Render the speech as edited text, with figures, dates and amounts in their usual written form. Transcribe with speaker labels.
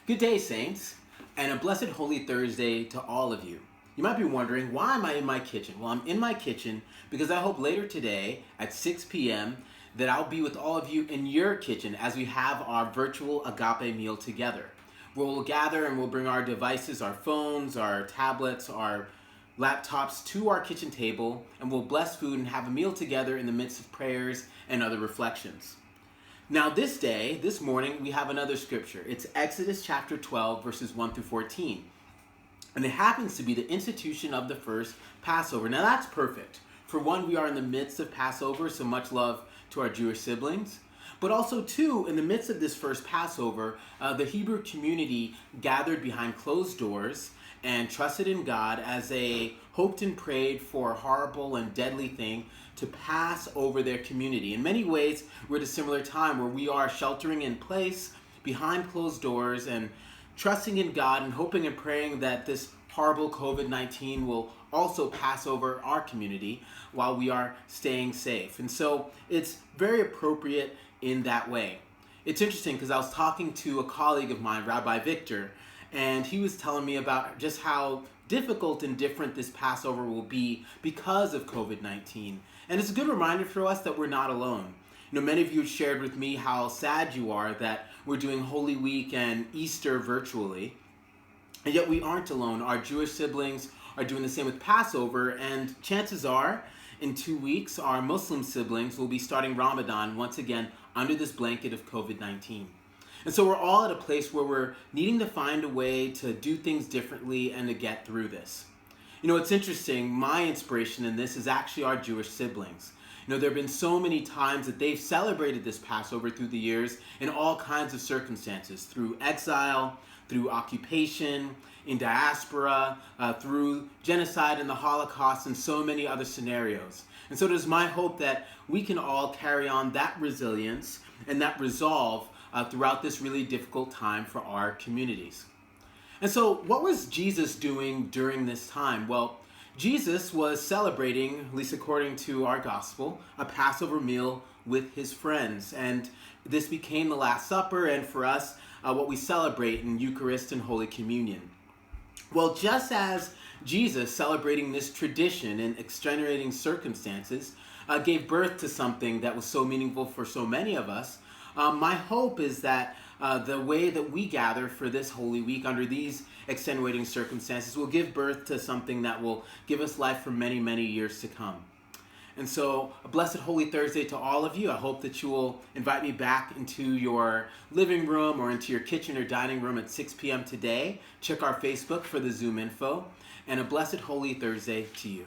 Speaker 1: Good day, Saints, and a blessed Holy Thursday to all of you. You might be wondering, why am I in my kitchen? Well, I'm in my kitchen because I hope later today at 6 p.m. that I'll be with all of you in your kitchen as we have our virtual agape meal together. We'll gather and we'll bring our devices, our phones, our tablets, our laptops to our kitchen table, and we'll bless food and have a meal together in the midst of prayers and other reflections. Now this morning, we have another scripture. It's Exodus chapter 12, verses 1 through 14. And it happens to be the institution of the first Passover. Now that's perfect. For one, we are in the midst of Passover, so much love to our Jewish siblings. But also, two, in the midst of this first Passover, the Hebrew community gathered behind closed doors and trusted in God as they hoped and prayed for a horrible and deadly thing to pass over their community. In many ways, we're at a similar time where we are sheltering in place behind closed doors and trusting in God and hoping and praying that this horrible COVID-19 will also pass over our community while we are staying safe. And so it's very appropriate in that way. It's interesting because I was talking to a colleague of mine, Rabbi Victor, and he was telling me about just how difficult and different this Passover will be because of COVID-19. And it's a good reminder for us that we're not alone. You know, many of you shared with me how sad you are that we're doing Holy Week and Easter virtually. And yet we aren't alone. Our Jewish siblings are doing the same with Passover, and chances are in 2 weeks our Muslim siblings will be starting Ramadan once again under this blanket of COVID-19. And so we're all at a place where we're needing to find a way to do things differently and to get through this. You know, it's interesting, my inspiration in this is actually our Jewish siblings. You know, there have been so many times that they've celebrated this Passover through the years in all kinds of circumstances, through exile, through occupation, in diaspora, through genocide and the Holocaust, and so many other scenarios. And so it is my hope that we can all carry on that resilience and that resolve throughout this really difficult time for our communities. And so what was Jesus doing during this time? Well, Jesus was celebrating, at least according to our gospel, a Passover meal with his friends. And this became the Last Supper, and for us, what we celebrate in Eucharist and Holy Communion. Well, just as Jesus, celebrating this tradition in extenuating circumstances, gave birth to something that was so meaningful for so many of us, my hope is that the way that we gather for this Holy Week under these extenuating circumstances will give birth to something that will give us life for many, many years to come. And so, a blessed Holy Thursday to all of you. I hope that you will invite me back into your living room or into your kitchen or dining room at 6 p.m. today. Check our Facebook for the Zoom info. And a blessed Holy Thursday to you.